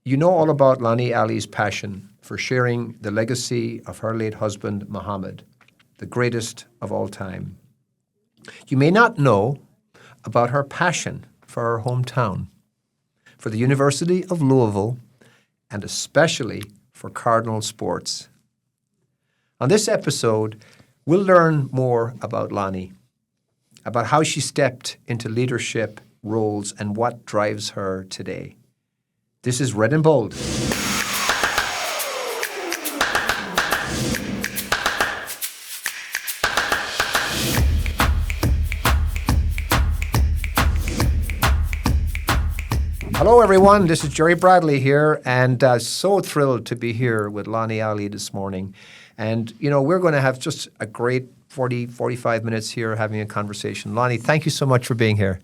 You know all about Lonnie Ali's passion for sharing the legacy of her late husband, Muhammad, the greatest of all time. You may not know about her passion for her hometown, for the University of Louisville, and especially for Cardinal sports. On this episode, we'll learn more about Lonnie, about how she stepped into leadership roles and what drives her today. This is Red and Bold. Hello, everyone. This is Gerry Bradley here, and so thrilled to be here with Lonnie Ali this morning. And, we're going to have just a great 45 minutes here having a conversation. Lonnie, thank you so much for being here.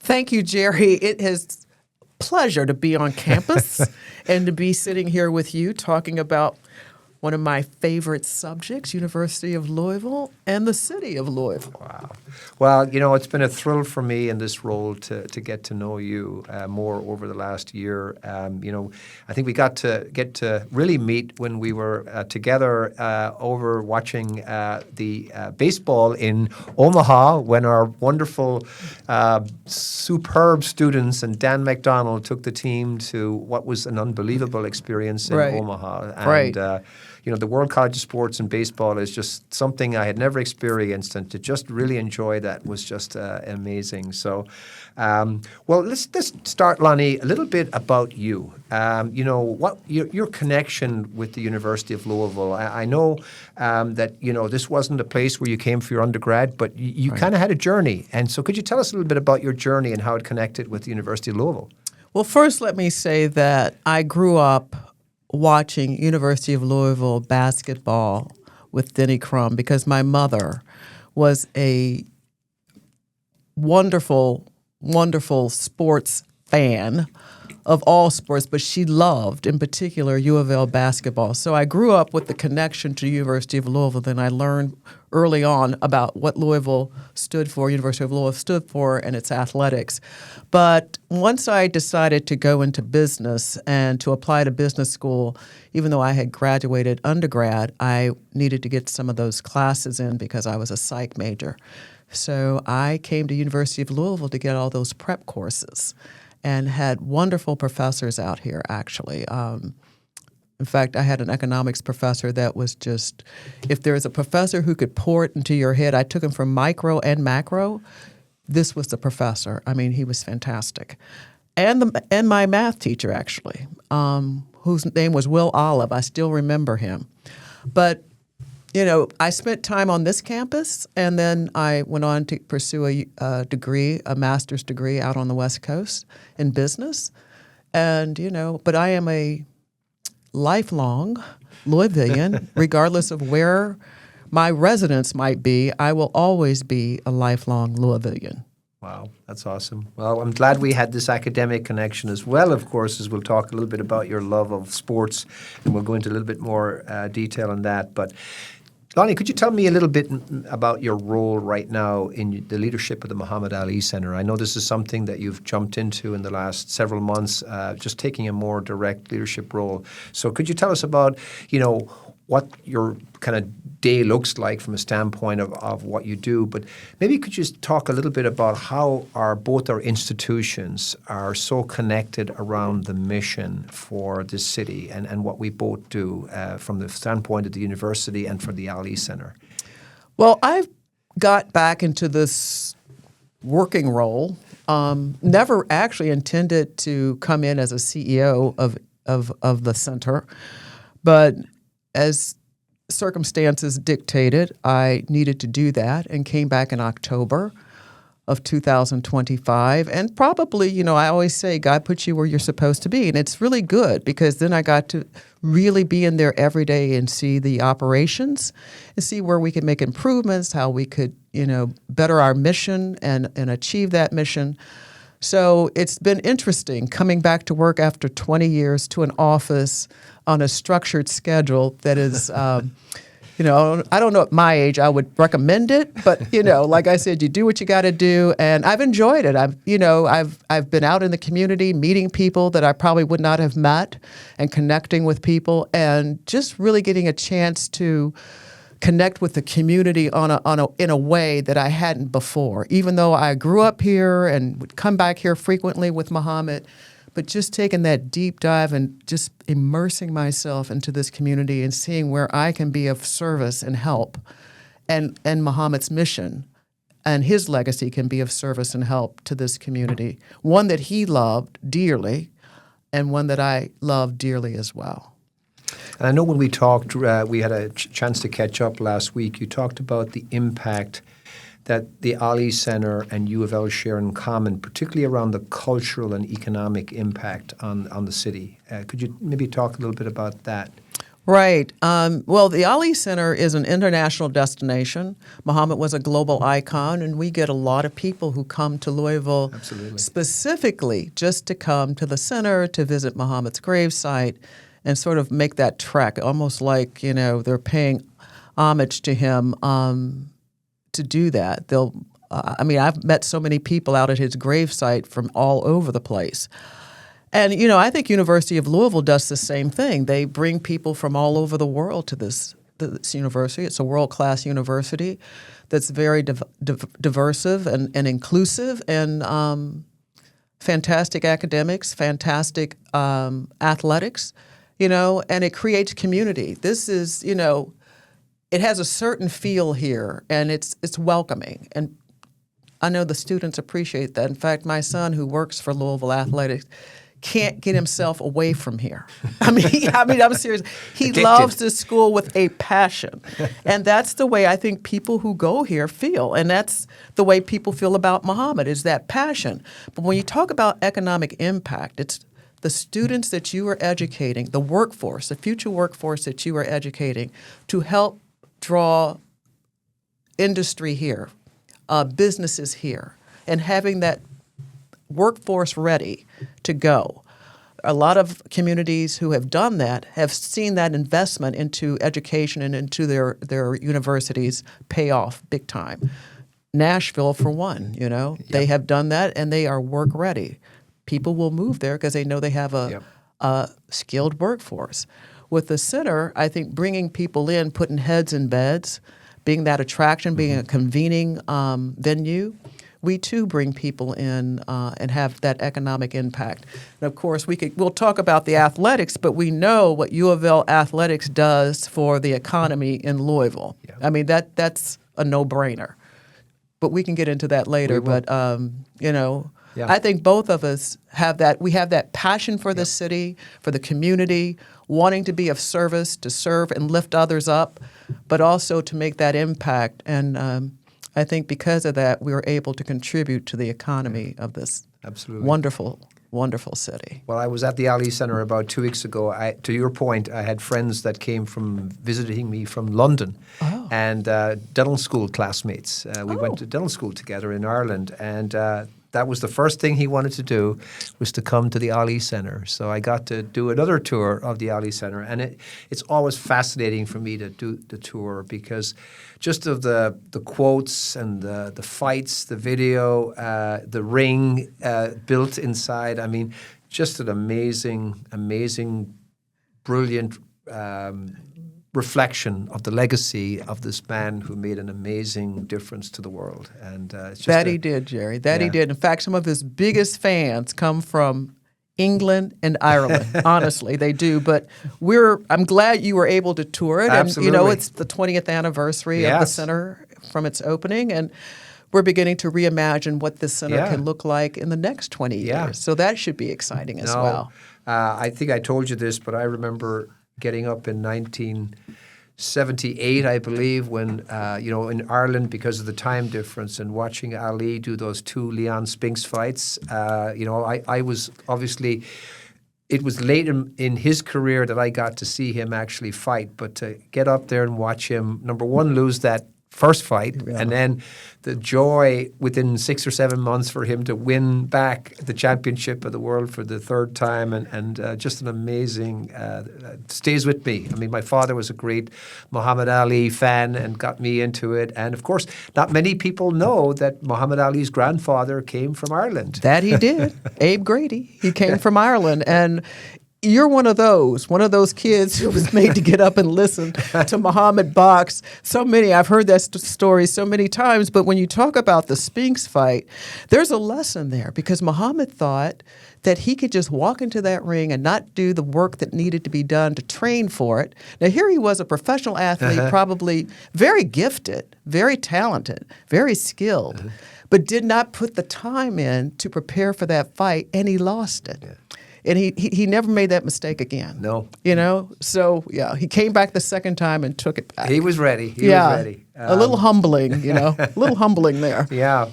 Thank you, Gerry. It is a pleasure to be on campus and to be sitting here with you talking about one of my favorite subjects, University of Louisville and the city of Louisville. Wow. Well, it's been a thrill for me in this role to get to know you more over the last year. I think we got to really meet when we were together over watching the baseball in Omaha when our wonderful, superb students and Dan McDonald took the team to what was an unbelievable experience in Omaha. And, the World College of Sports and baseball is just something I had never experienced, and to just really enjoy that was just amazing. So, let's start, Lonnie, a little bit about you. What your connection with the University of Louisville. I know that this wasn't a place where you came for your undergrad, but you kind of had a journey. And so, could you tell us a little bit about your journey and how it connected with the University of Louisville? Well, first, let me say that I grew up watching University of Louisville basketball with Denny Crum because my mother was a wonderful, wonderful sports fan of all sports, but she loved, in particular, UofL basketball. So I grew up with the connection to University of Louisville. Then I learned early on about what Louisville stood for, University of Louisville stood for, and its athletics. But once I decided to go into business and to apply to business school, even though I had graduated undergrad, I needed to get some of those classes in because I was a psych major. So I came to University of Louisville to get all those prep courses and had wonderful professors out here, actually. In fact, I had an economics professor that was just, if there's a professor who could pour it into your head, I took him from micro and macro. This was the professor. I mean, he was fantastic. And my math teacher, actually, whose name was Will Olive. I still remember him. But I spent time on this campus, and then I went on to pursue a master's degree out on the West Coast in business. And, but I am a lifelong Louisvillian, regardless of where my residence might be. I will always be a lifelong Louisvillian. Wow, that's awesome. Well, I'm glad we had this academic connection as well, of course, as we'll talk a little bit about your love of sports, and we'll go into a little bit more detail on that. But Lonnie, could you tell me a little bit about your role right now in the leadership of the Muhammad Ali Center? I know this is something that you've jumped into in the last several months, just taking a more direct leadership role. So could you tell us about, what your kind of day looks like from a standpoint of what you do, but maybe could you talk a little bit about how both our institutions are so connected around the mission for this city and what we both do from the standpoint of the university and for the Ali Center? Well, I've got back into this working role. Never actually intended to come in as a CEO of the center, but as circumstances dictated, I needed to do that and came back in October of 2025. And probably, I always say God puts you where you're supposed to be. And it's really good because then I got to really be in there every day and see the operations and see where we could make improvements, how we could, better our mission and achieve that mission. So it's been interesting coming back to work after 20 years to an office on a structured schedule that is I don't know at my age I would recommend it, but like I said, you do what you got to do, and I've enjoyed it. I've been out in the community meeting people that I probably would not have met, and connecting with people, and just really getting a chance to connect with the community in a way that I hadn't before. Even though I grew up here and would come back here frequently with Muhammad, but just taking that deep dive and just immersing myself into this community and seeing where I can be of service and help, and Muhammad's mission and his legacy can be of service and help to this community, one that he loved dearly and one that I love dearly as well. And I know when we talked, we had a chance to catch up last week, you talked about the impact that the Ali Center and UofL share in common, particularly around the cultural and economic impact on the city. Could you maybe talk a little bit about that? Right. Well, the Ali Center is an international destination. Muhammad was a global icon, and we get a lot of people who come to Louisville specifically just to come to the center, to visit Muhammad's gravesite, and sort of make that trek, almost like, they're paying homage to him to do that. I've met so many people out at his gravesite from all over the place. And, I think University of Louisville does the same thing. They bring people from all over the world to this university. It's a world-class university that's very diversive and inclusive, and fantastic academics, fantastic athletics, and it creates community. This is, it has a certain feel here, and it's welcoming. And I know the students appreciate that. In fact, my son, who works for Louisville Athletics, can't get himself away from here. I'm serious. He loves this school with a passion. And that's the way I think people who go here feel. And that's the way people feel about Muhammad, is that passion. But when you talk about economic impact, it's the students that you are educating, the workforce, the future workforce that you are educating, to help draw industry here, businesses here, and having that workforce ready to go. A lot of communities who have done that have seen that investment into education and into their universities pay off big time. Nashville, for one, they have done that, and they are work ready. People will move there because they know they have a skilled workforce. With the center, I think bringing people in, putting heads in beds, being that attraction, being a convening venue, we too bring people in and have that economic impact. And of course, we'll talk about the athletics, but we know what UofL athletics does for the economy in Louisville. Yeah. That's a no-brainer. But we can get into that later. But I think both of us have that. We have that passion for the city, for the community, wanting to be of service, to serve and lift others up, but also to make that impact. And I think because of that, we were able to contribute to the economy of this wonderful, wonderful city. Well, I was at the Ali Center about 2 weeks ago. To your point, I had friends that came from visiting me from London and dental school classmates. We went to dental school together in Ireland, and that was the first thing he wanted to do, was to come to the Ali Center. So I got to do another tour of the Ali Center, and it's always fascinating for me to do the tour because just of the quotes and the fights, the video, the ring built inside. Just an amazing, brilliant reflection of the legacy of this man who made an amazing difference to the world. And it's just he did, Jerry. He did. In fact, some of his biggest fans come from England and Ireland. Honestly, they do. But I'm glad you were able to tour it. Absolutely. And it's the 20th anniversary of the center from its opening, and we're beginning to reimagine what this center can look like in the next 20 years. So that should be exciting as well. I think I told you this, but I remember getting up in 1978, I believe, when, in Ireland, because of the time difference, and watching Ali do those two Leon Spinks fights, I was obviously, it was late in his career that I got to see him actually fight, but to get up there and watch him, number one, lose that first fight, and then the joy within 6 or 7 months for him to win back the championship of the world for the third time, and just an amazing, stays with me. I mean, my father was a great Muhammad Ali fan and got me into it. And of course, not many people know that Muhammad Ali's grandfather came from Ireland. That he did. Abe Grady. He came from Ireland. And you're one of those kids who was made to get up and listen to Muhammad box. So many, I've heard that story so many times, but when you talk about the Spinks fight, there's a lesson there because Muhammad thought that he could just walk into that ring and not do the work that needed to be done to train for it. Now, here he was, a professional athlete, probably very gifted, very talented, very skilled, but did not put the time in to prepare for that fight, and he lost it. Yeah. And he never made that mistake again. No. You know? So, yeah, he came back the second time and took it back. He was ready. He was ready. A little humbling, you know, a little humbling there. Yeah.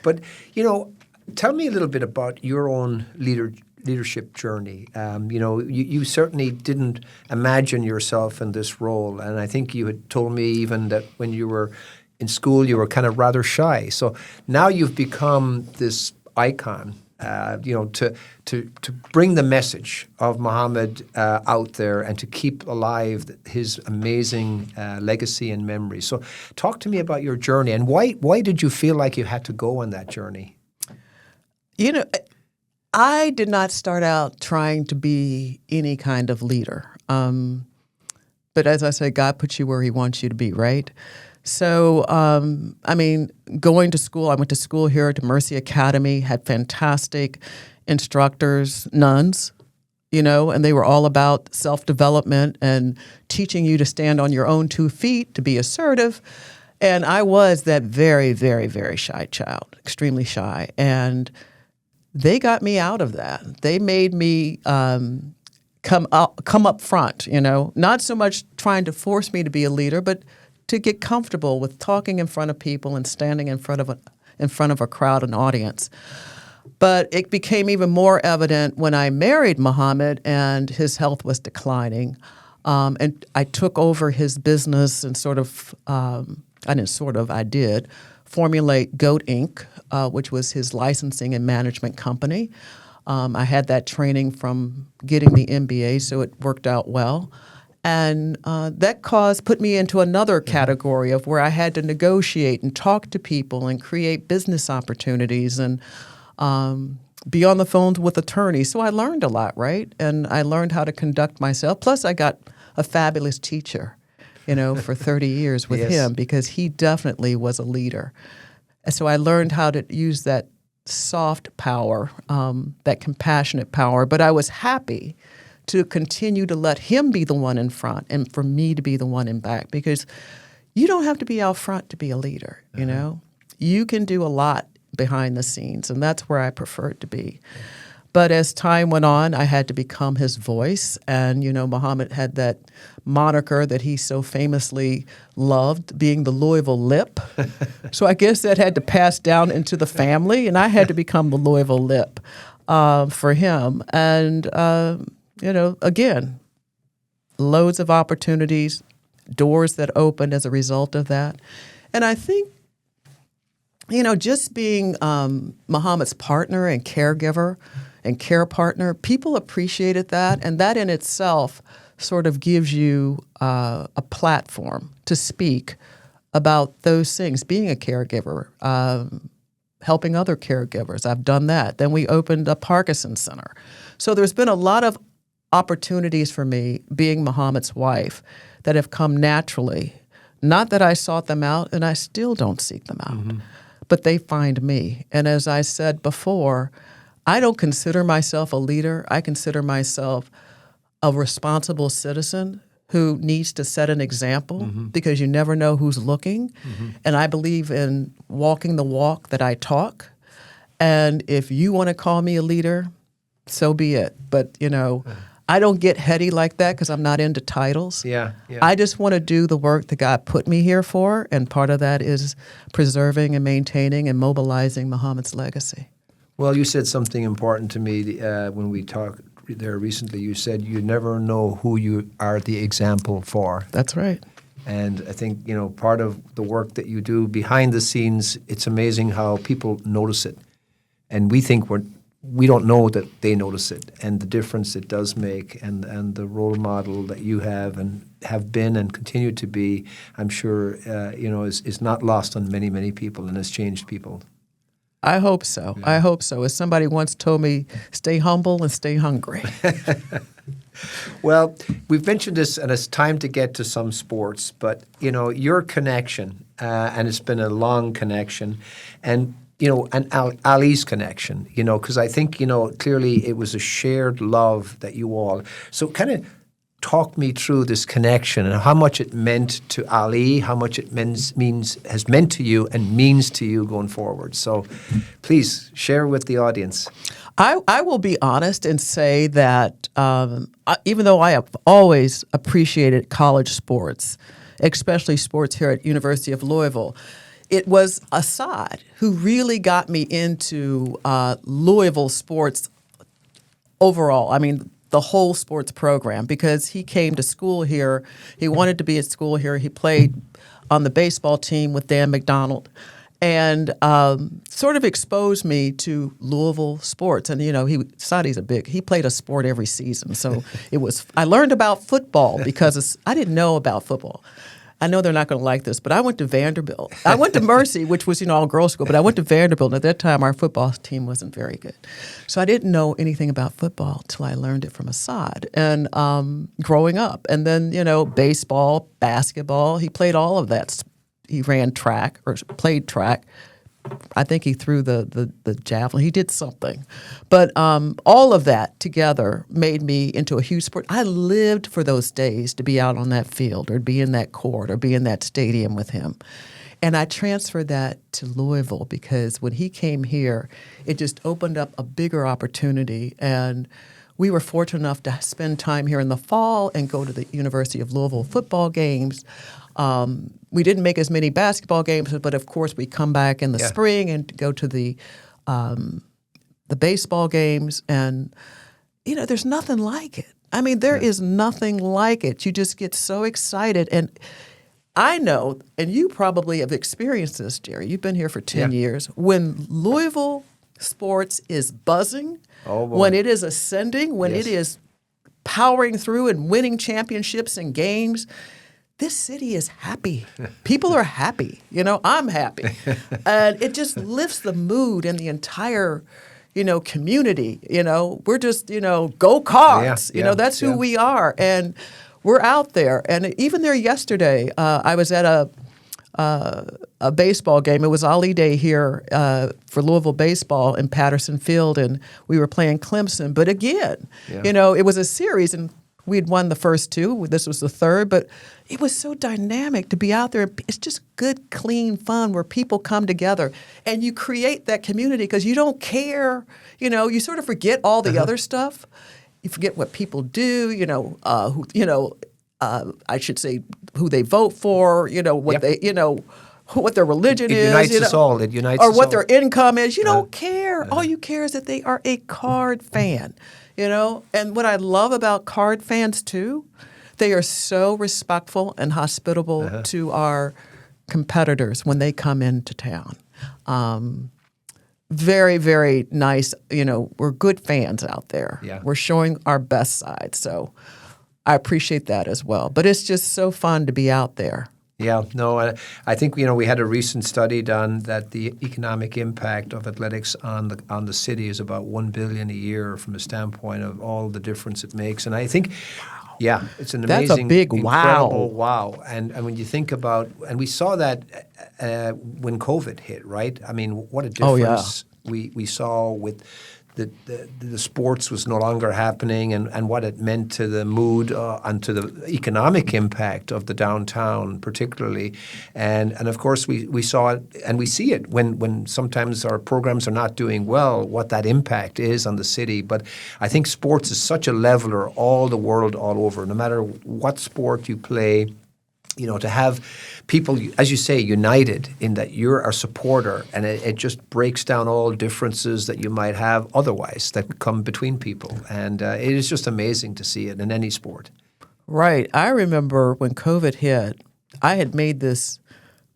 But, you know, tell me a little bit about your own leadership journey. You know, you certainly didn't imagine yourself in this role. And I think you had told me even that when you were in school, you were kind of rather shy. So now you've become this icon. You know, to bring the message of Muhammad out there and to keep alive his amazing legacy and memory. So talk to me about your journey and why did you feel like you had to go on that journey? You know, I did not start out trying to be any kind of leader. But as I say, God puts you where he wants you to be, right? So, I mean, going to school, I went to school here at Mercy Academy, had fantastic instructors, nuns, you know, and they were all about self-development and teaching you to stand on your own 2 feet, to be assertive. And I was that very, very, very shy child, extremely shy. And they got me out of that. They made me come up front, you know, not so much trying to force me to be a leader, but to get comfortable with talking in front of people and standing in front of a crowd, an audience. But it became even more evident when I married Muhammad and his health was declining. And I took over his business and I did formulate Goat Inc., which was his licensing and management company. I had that training from getting the MBA, so it worked out well. And that put me into another category of where I had to negotiate and talk to people and create business opportunities and be on the phones with attorneys. So I learned a lot, right? And I learned how to conduct myself. Plus, I got a fabulous teacher, you know, for 30 years with him because he definitely was a leader. And so I learned how to use that soft power, that compassionate power. But I was happy to continue to let him be the one in front and for me to be the one in back because you don't have to be out front to be a leader, you know? You can do a lot behind the scenes, and that's where I preferred to be. But as time went on, I had to become his voice, and, you know, Muhammad had that moniker that he so famously loved, being the Louisville Lip. So I guess that had to pass down into the family, and I had to become the Louisville Lip for him. And you know, again, loads of opportunities, doors that opened as a result of that. And I think, you know, just being Muhammad's partner and caregiver and care partner, people appreciated that. And that in itself sort of gives you a platform to speak about those things, being a caregiver, helping other caregivers. I've done that. Then we opened a Parkinson Center. So there's been a lot of opportunities for me being Muhammad's wife that have come naturally. Not that I sought them out, and I still don't seek them out, but they find me. And as I said before, I don't consider myself a leader. I consider myself a responsible citizen who needs to set an example because you never know who's looking. And I believe in walking the walk that I talk. And if you want to call me a leader, so be it. But, you know, I don't get heady like that because I'm not into titles. Yeah. I just want to do the work that God put me here for, and part of that is preserving and maintaining and mobilizing Muhammad's legacy. Well, you said something important to me when we talked there recently. You said you never know who you are the example for. That's right. And I think, part of the work that you do behind the scenes, it's amazing how people notice it. And we think we don't know that they notice it and the difference it does make, and the role model that you have and have been and continue to be, I'm sure, is not lost on many, many people and has changed people. I hope so. Yeah. I hope so. As somebody once told me, stay humble and stay hungry. Well, we've mentioned this, and it's time to get to some sports, but, your connection, and it's been a long connection, and Ali's connection, because I think, clearly it was a shared love that you all. So kind of talk me through this connection and how much it meant to Ali, how much it has meant to you and means to you going forward. So please share with the audience. I will be honest and say that even though I have always appreciated college sports, especially sports here at University of Louisville, it was Assad who really got me into Louisville sports overall. I mean, the whole sports program, because he came to school here. He wanted to be at school here. He played on the baseball team with Dan McDonald and sort of exposed me to Louisville sports. And, he played a sport every season. So I learned about football because I didn't know about football. I know they're not going to like this, but I went to Vanderbilt. I went to Mercy, which was, all-girls school, but I went to Vanderbilt, and at that time our football team wasn't very good. So I didn't know anything about football till I learned it from Assad and growing up. And then, baseball, basketball, he played all of that. He ran track or played track. I think he threw the javelin. He did something. But all of that together made me into a huge sport. I lived for those days to be out on that field or be in that court or be in that stadium with him. And I transferred that to Louisville because when he came here, it just opened up a bigger opportunity. And we were fortunate enough to spend time here in the fall and go to the University of Louisville football games. We didn't make as many basketball games, but of course we come back in the spring and go to the baseball games, and there's nothing like it. I mean, there is nothing like it. You just get so excited, and I know, and you probably have experienced this, Gerry. You've been here for 10 years. When Louisville sports is buzzing, when it is ascending, when it is powering through and winning championships and games. This city is happy. People are happy. I'm happy. And it just lifts the mood in the entire, community. We're just, go Cards. That's who we are. And we're out there. And even there yesterday, I was at a baseball game. It was Ali Day here for Louisville baseball in Patterson Field, and we were playing Clemson. But again, it was a series, and we had won the first two. This was the third, but it was so dynamic to be out there. It's just good, clean fun where people come together and you create that community because you don't care. You sort of forget all the other stuff. You forget what people do. I should say who they vote for. What they. What their religion is. It unites us all. It unites us all. Or what their income is. You don't care. All you care is that they are a Card fan. And what I love about Card fans, too, they are so respectful and hospitable to our competitors when they come into town. Very, very nice. We're good fans out there. Yeah. We're showing our best side. So I appreciate that as well. But it's just so fun to be out there. Yeah, no, I think we had a recent study done that the economic impact of athletics on the city is about $1 billion a year from a standpoint of all the difference it makes, and I think, it's an amazing, that's a big wow. And when you think about, and we saw that when COVID hit, right? I mean, what a difference we saw with. The sports was no longer happening and what it meant to the mood and to the economic impact of the downtown particularly. And of course we saw it and we see it when sometimes our programs are not doing well, what that impact is on the city. But I think sports is such a leveler all the world, all over, no matter what sport you play. To have people, as you say, united in that you're a supporter, and it just breaks down all differences that you might have otherwise that come between people. And it is just amazing to see it in any sport. Right. I remember when COVID hit, I had made this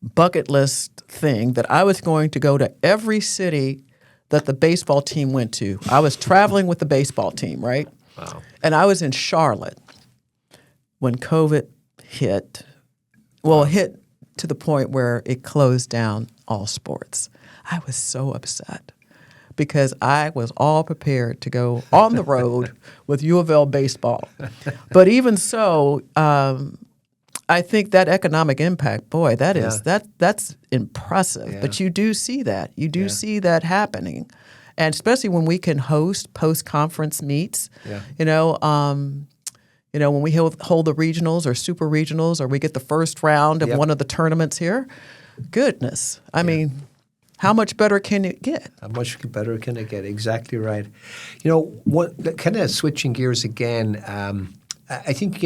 bucket list thing that I was going to go to every city that the baseball team went to. I was traveling with the baseball team, right? Wow. And I was in Charlotte when COVID hit. Well, it hit to the point where it closed down all sports. I was so upset because I was all prepared to go on the road with U of L baseball. But even so, I think that economic impact, boy, that's impressive. Yeah. But you do see that. You do see that happening. And especially when we can host post-conference meets, Yeah. When we hold the regionals or super regionals, or we get the first round of one of the tournaments here, goodness. I mean, how much better can it get? How much better can it get? Exactly right. What kind of switching gears again, I think,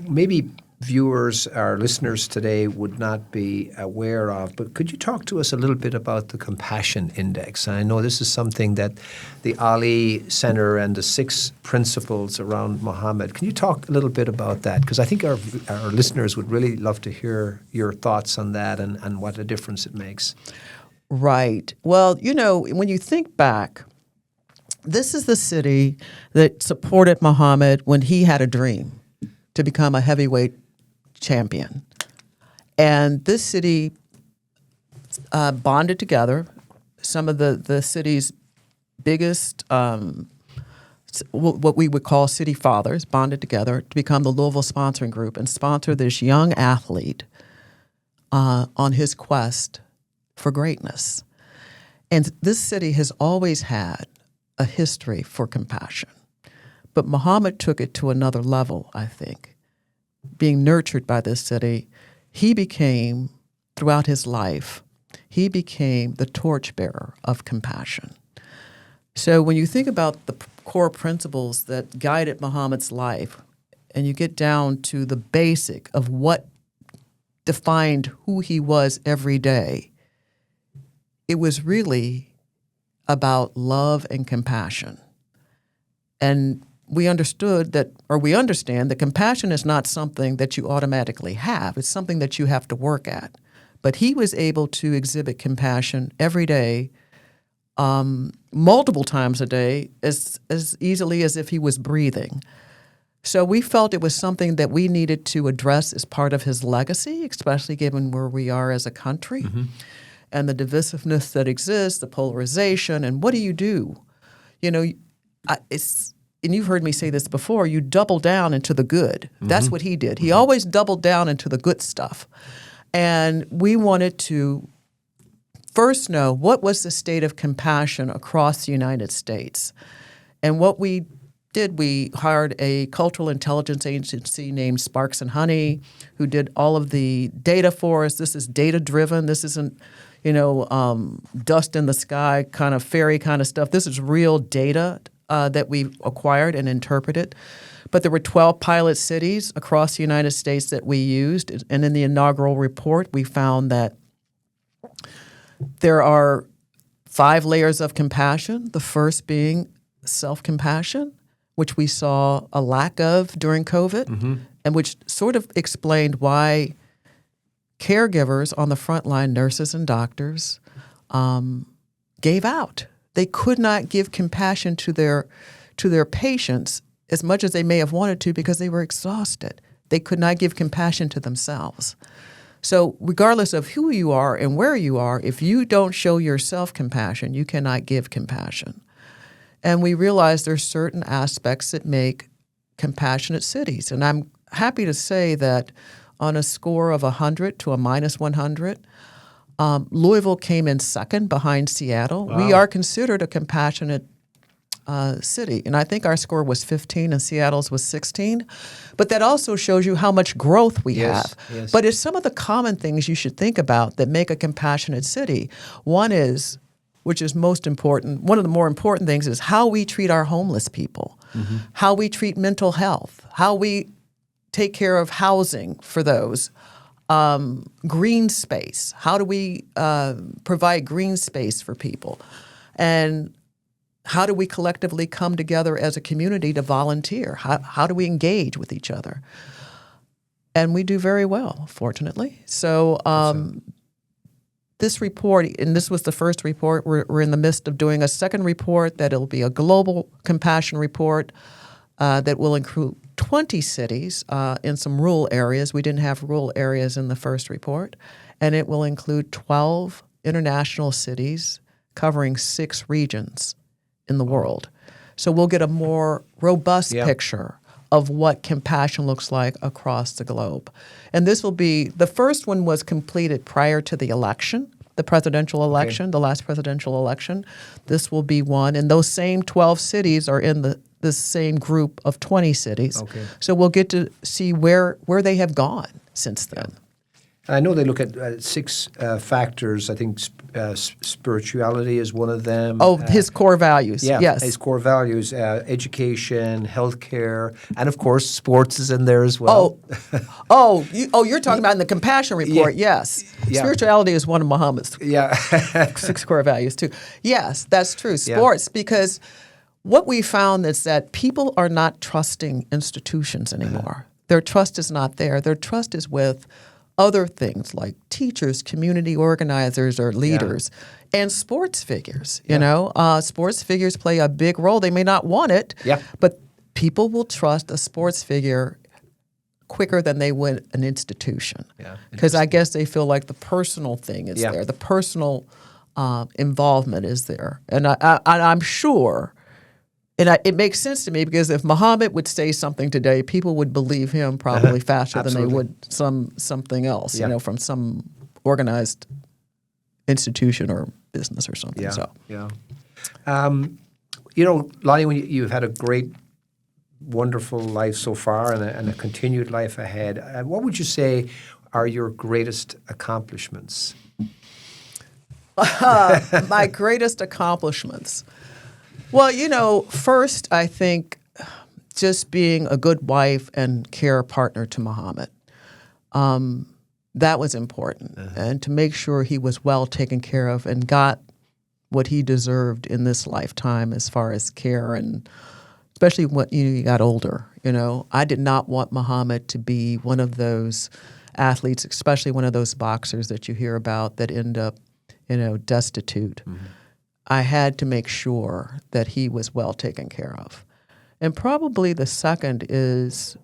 maybe viewers or listeners today would not be aware of, but could you talk to us a little bit about the Compassion Index? And I know this is something that the Ali Center and the 6 principles around Muhammad. Can you talk a little bit about that? Because I think our listeners would really love to hear your thoughts on that and what a difference it makes. Right. Well, when you think back, this is the city that supported Muhammad when he had a dream to become a heavyweight champion. And this city bonded together. Some of the city's biggest, what we would call city fathers, bonded together to become the Louisville Sponsoring Group and sponsor this young athlete on his quest for greatness. And this city has always had a history for compassion. But Muhammad took it to another level, I think. Being nurtured by this city, he became, throughout his life, he became the torchbearer of compassion. So when you think about the core principles that guided Muhammad's life, and you get down to the basic of what defined who he was every day, it was really about love and compassion. And we understand that compassion is not something that you automatically have. It's something that you have to work at. But he was able to exhibit compassion every day, multiple times a day, as easily as if he was breathing. So we felt it was something that we needed to address as part of his legacy, especially given where we are as a country. Mm-hmm. And the divisiveness that exists, the polarization, and what do you do? And you've heard me say this before, you double down into the good. Mm-hmm. That's what he did. He always doubled down into the good stuff. And we wanted to first know what was the state of compassion across the United States. And what we did, we hired a cultural intelligence agency named Sparks and Honey, who did all of the data for us. This is data-driven. This isn't dust in the sky kind of fairy kind of stuff. This is real data that we acquired and interpreted. But there were 12 pilot cities across the United States that we used. And in the inaugural report, we found that there are 5 layers of compassion, the first being self-compassion, which we saw a lack of during COVID, mm-hmm. and which sort of explained why caregivers on the front line, nurses and doctors, gave out. They could not give compassion to their patients as much as they may have wanted to because they were exhausted. They could not give compassion to themselves. So regardless of who you are and where you are, if you don't show yourself compassion, you cannot give compassion. And we realize there's certain aspects that make compassionate cities. And I'm happy to say that on a score of 100 to a minus 100, Louisville came in second behind Seattle. Wow. We are considered a compassionate city. And I think our score was 15 and Seattle's was 16. But that also shows you how much growth we have. Yes. But it's some of the common things you should think about that make a compassionate city. One is, which is most important, one of the more important things is how we treat our homeless people, mm-hmm. how we treat mental health, how we take care of housing for those. Green space. How do we provide green space for people? And how do we collectively come together as a community to volunteer? How do we engage with each other? and we do very well, fortunately. So this report, and this was the first report, we're in the midst of doing a second report that will be a global compassion report that will include 20 cities in some rural areas. We didn't have rural areas in the first report. And it will include 12 international cities covering 6 regions in the world. So we'll get a more robust picture of what compassion looks like across the globe. And this will be, the first one was completed prior to the election, the presidential election, the last presidential election. This will be one. And those same 12 cities are in the same group of 20 cities. Okay. So we'll get to see where they have gone since then. I know they look at 6 factors. I think spirituality is one of them. Oh, his core values. Yes. His core values, education, healthcare, and of course, sports is in there as well. You're talking about in the compassion report. Yes. Spirituality is one of Muhammad's 6 core values too. Yes, that's true. Sports, because what we found is that people are not trusting institutions anymore. Their trust is not there. Their trust is with other things like teachers, community organizers, or leaders, and sports figures. You know, sports figures play a big role. They may not want it, but people will trust a sports figure quicker than they would an institution. Because I guess they feel like the personal thing is there, the personal involvement is there, and I'm sure. And it makes sense to me because if Muhammad would say something today, people would believe him probably faster than they would something else, you know, from some organized institution or business or something. You know, Lonnie, you've had a great, wonderful life so far and a continued life ahead. What would you say are your greatest accomplishments? My greatest accomplishments. Well, you know, first, I think just being a good wife and care partner to Muhammad. That was important. And to make sure he was well taken care of and got what he deserved in this lifetime as far as care, and especially when he got older. You know, I did not want Muhammad to be one of those athletes, especially one of those boxers that you hear about that end up, you know, destitute. I had to make sure that he was well taken care of. And probably the second is,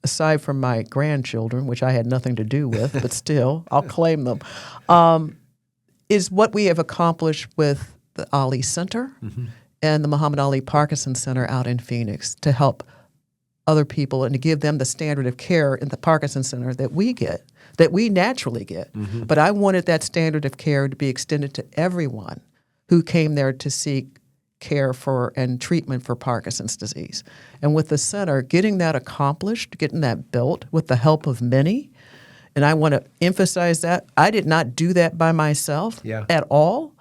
aside from my grandchildren, which I had nothing to do with, but still, I'll claim them, is what we have accomplished with the Ali Center and the Muhammad Ali Parkinson Center out in Phoenix to help other people and to give them the standard of care in the Parkinson Center that we get, that we naturally get. But I wanted that standard of care to be extended to everyone who came there to seek care for and treatment for Parkinson's disease. And with the center, getting that accomplished, getting that built with the help of many, and I want to emphasize that, I did not do that by myself at all.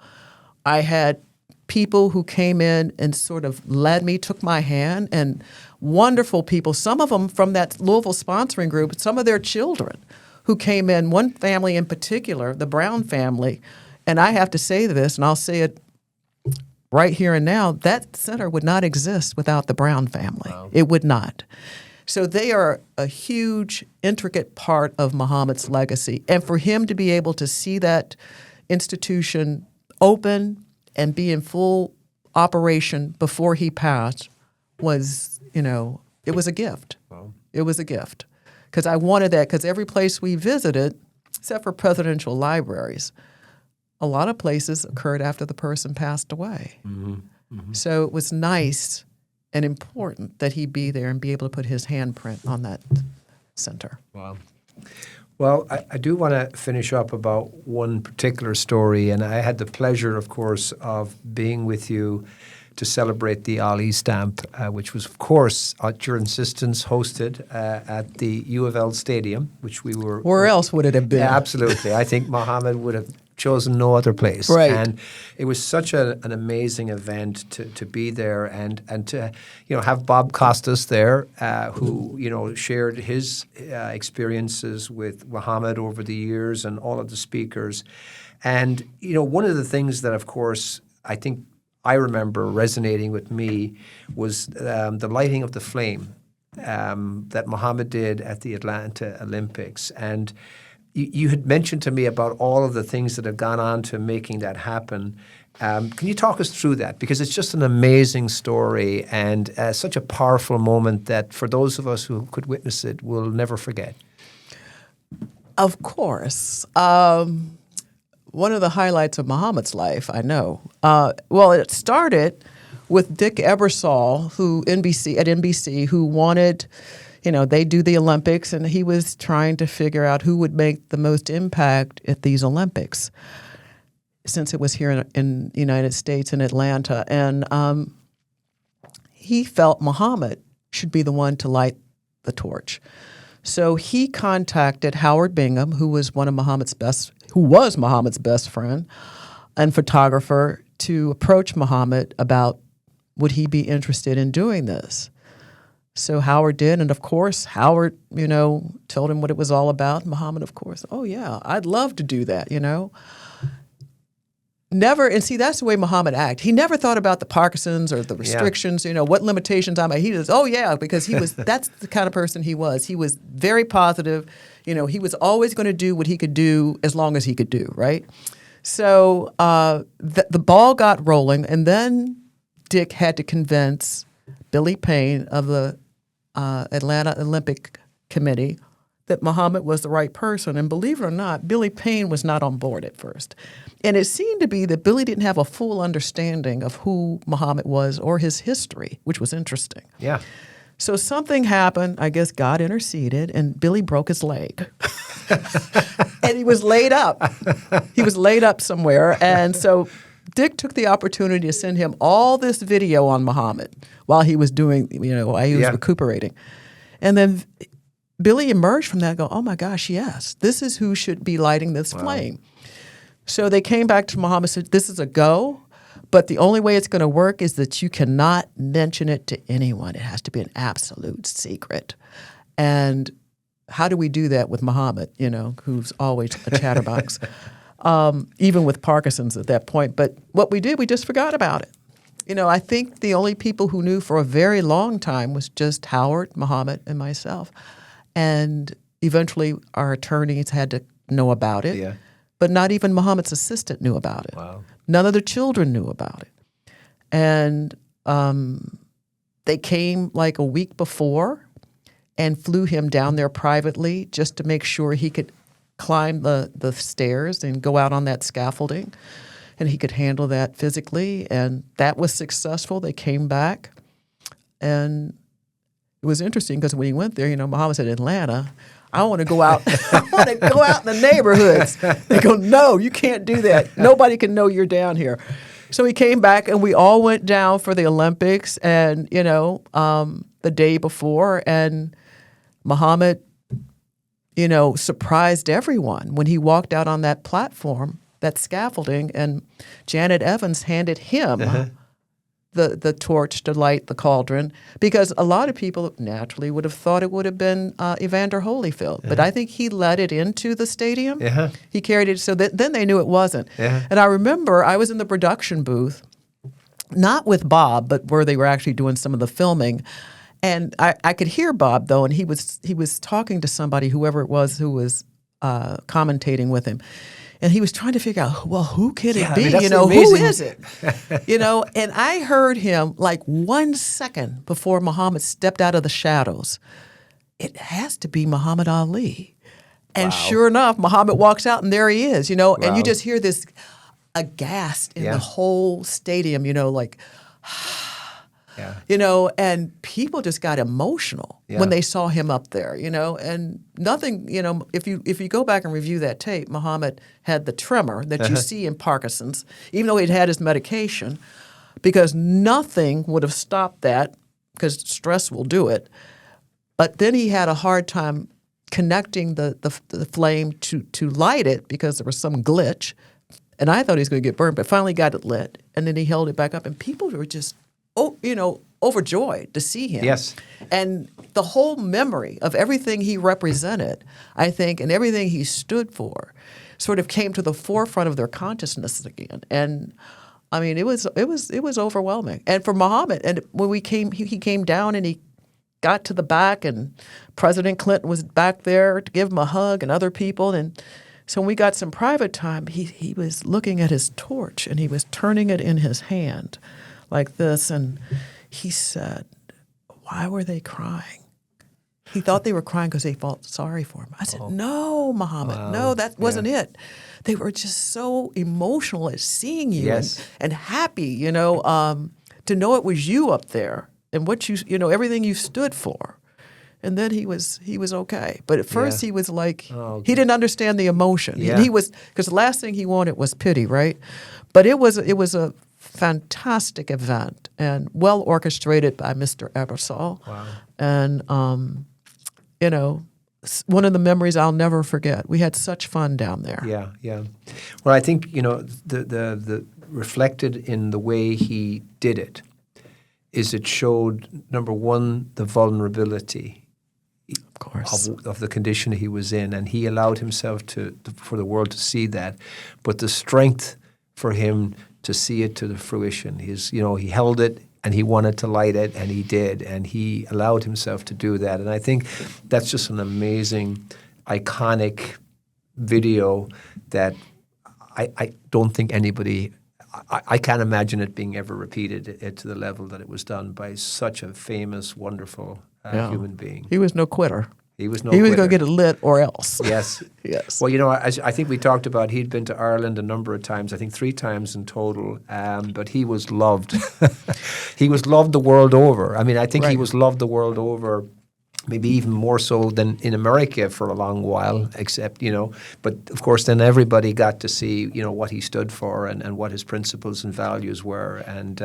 I had people who came in and sort of led me, took my hand, and wonderful people, some of them from that Louisville sponsoring group, some of their children who came in, one family in particular, the Brown family. And I have to say this, and I'll say it right here and now, that center would not exist without the Brown family. Wow. It would not. So they are a huge, intricate part of Muhammad's legacy. And for him to be able to see that institution open and be in full operation before he passed was, you know, it was a gift. Wow. It was a gift. Because I wanted that, because every place we visited, except for presidential libraries, a lot of places occurred after the person passed away. So it was nice and important that he be there and be able to put his handprint on that center. Wow. Well, I do want to finish up about one particular story, and I had the pleasure, of course, of being with you to celebrate the Ali stamp, which was, of course, at your insistence, hosted at the UofL Stadium, which we were... Where else would it have been? Yeah, absolutely. I think Muhammad would have chosen no other place. Right. And it was such an amazing event to be there and to, you know, have Bob Costas there, who, you know, shared his experiences with Muhammad over the years and all of the speakers. And, you know, one of the things that, of course, I think I remember resonating with me was the lighting of the flame that Muhammad did at the Atlanta Olympics. And you had mentioned to me about all of the things that have gone on to making that happen. Can you talk us through that? Because it's just an amazing story and such a powerful moment that for those of us who could witness it, we'll never forget. Of course. One of the highlights of Muhammad's life, I know. Well, it started with Dick Ebersol, at NBC, who wanted, they do the Olympics, and he was trying to figure out who would make the most impact at these Olympics, since it was here in the United States, in Atlanta. And he felt Muhammad should be the one to light the torch. So he contacted Howard Bingham, who was Muhammad's best friend and photographer, to approach Muhammad about would he be interested in doing this. So Howard did, and of course Howard, told him what it was all about. Muhammad, of course, oh yeah, I'd love to do that, Never, and see, that's the way Muhammad acted. He never thought about the Parkinson's or the restrictions, what limitations I might. He just, oh yeah, because that's the kind of person he was. He was very positive. He was always going to do what he could do as long as he could do, right? So the ball got rolling, and then Dick had to convince Billy Payne of the Atlanta Olympic Committee that Muhammad was the right person. And believe it or not, Billy Payne was not on board at first. And it seemed to be that Billy didn't have a full understanding of who Muhammad was or his history, which was interesting. Yeah. So something happened, I guess God interceded, and Billy broke his leg. And he was laid up. He was laid up somewhere. And so Dick took the opportunity to send him all this video on Muhammad while he was doing, while he was recuperating. And then Billy emerged from that and go, oh my gosh, yes, this is who should be lighting this flame. So they came back to Muhammad and said, this is a go, but the only way it's going to work is that you cannot mention it to anyone. It has to be an absolute secret. And how do we do that with Muhammad, who's always a chatterbox, even with Parkinson's at that point? But what we did, we just forgot about it. I think the only people who knew for a very long time was just Howard, Muhammad, and myself. And eventually our attorneys had to know about it. Yeah. But not even Muhammad's assistant knew about it. Wow. None of the children knew about it. And they came like a week before and flew him down there privately just to make sure he could climb the stairs and go out on that scaffolding, and he could handle that physically. And that was successful. They came back. And it was interesting because when he went there, Muhammad said, Atlanta, I want to go out. I want to go out in the neighborhoods. They go, no, you can't do that. Nobody can know you're down here. So he came back, and we all went down for the Olympics, and the day before, and Muhammad, surprised everyone when he walked out on that platform, that scaffolding, and Janet Evans handed him the torch to light the cauldron, because a lot of people naturally would have thought it would have been Evander Holyfield. But I think he led it into the stadium. He carried it, so that then they knew it wasn't. And I remember I was in the production booth, not with Bob, but where they were actually doing some of the filming. And I could hear Bob, though, and he was talking to somebody, whoever it was, who was commentating with him. And he was trying to figure out, well, who could it be? Who is it? And I heard him like 1 second before Muhammad stepped out of the shadows. It has to be Muhammad Ali. And sure enough, Muhammad walks out, and there he is, and you just hear this aghast in the whole stadium, like, and people just got emotional when they saw him up there, and nothing, if you go back and review that tape, Muhammad had the tremor that you see in Parkinson's, even though he'd had his medication, because nothing would have stopped that, because stress will do it. But then he had a hard time connecting the flame to light it, because there was some glitch, and I thought he was going to get burned, but finally got it lit, and then he held it back up, and people were just overjoyed to see him. Yes. And the whole memory of everything he represented, I think, and everything he stood for, sort of came to the forefront of their consciousness again. And I mean, it was overwhelming. And for Muhammad, and when he came down and he got to the back, and President Clinton was back there to give him a hug, and other people. And so when we got some private time, he was looking at his torch, and he was turning it in his hand like this. And he said, "Why were they crying?" He thought they were crying because they felt sorry for him. I said, "No, Muhammad, no, that wasn't it. They were just so emotional at seeing you and happy, to know it was you up there and what everything you stood for." And then he was okay. But at first he was like, he didn't understand the emotion. Yeah. He was, because the last thing he wanted was pity, right? But it was a fantastic event and well orchestrated by Mr. Ebersol. Wow. And, one of the memories I'll never forget. We had such fun down there. Yeah, yeah. Well, I think, the reflected in the way he did it is it showed, number one, the vulnerability of course of the condition he was in, and he allowed himself for the world to see that, but the strength for him to see it to the fruition. He held it and he wanted to light it, and he did, and he allowed himself to do that. And I think that's just an amazing, iconic video that I don't think anybody. I can't imagine it being ever repeated to the level that it was done by such a famous, wonderful human being. He was no quitter. He was going to get it lit or else. Yes. Yes. Well, I think we talked about he'd been to Ireland a number of times, I think 3 times in total, but he was loved. He was loved the world over. I mean, I think he was loved the world over, maybe even more so than in America for a long while, except, but of course then everybody got to see, what he stood for and what his principles and values were. And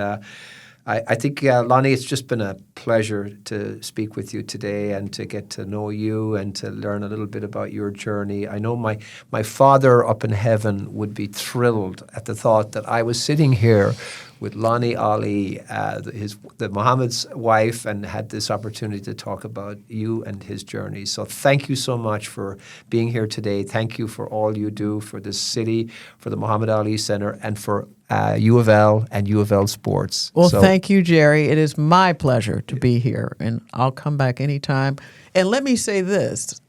I think, Lonnie, it's just been a pleasure to speak with you today and to get to know you and to learn a little bit about your journey. I know my Father up in heaven would be thrilled at the thought that I was sitting here with Lonnie Ali, the Muhammad's wife, and had this opportunity to talk about you and his journey. So thank you so much for being here today. Thank you for all you do for this city, for the Muhammad Ali Center, and for UofL and UofL Sports. Well, thank you, Gerry. It is my pleasure to be here, and I'll come back anytime. And let me say this.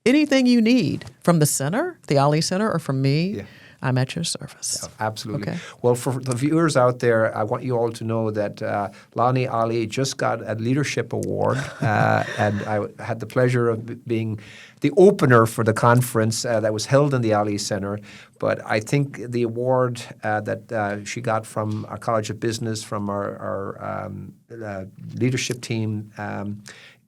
Anything you need from the center, the Ali Center, or from me, I'm at your service. Yeah, absolutely. Okay. Well, for the viewers out there, I want you all to know that Lonnie Ali just got a leadership award, and I had the pleasure of being the opener for the conference that was held in the Ali Center. But I think the award that she got from our College of Business, from our leadership team,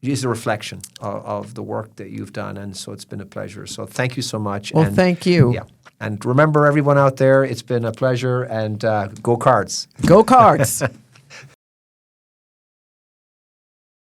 is a reflection of the work that you've done, and so it's been a pleasure. So thank you so much. Well, thank you. Yeah. And remember, everyone out there, it's been a pleasure, and go Cards. Go Cards.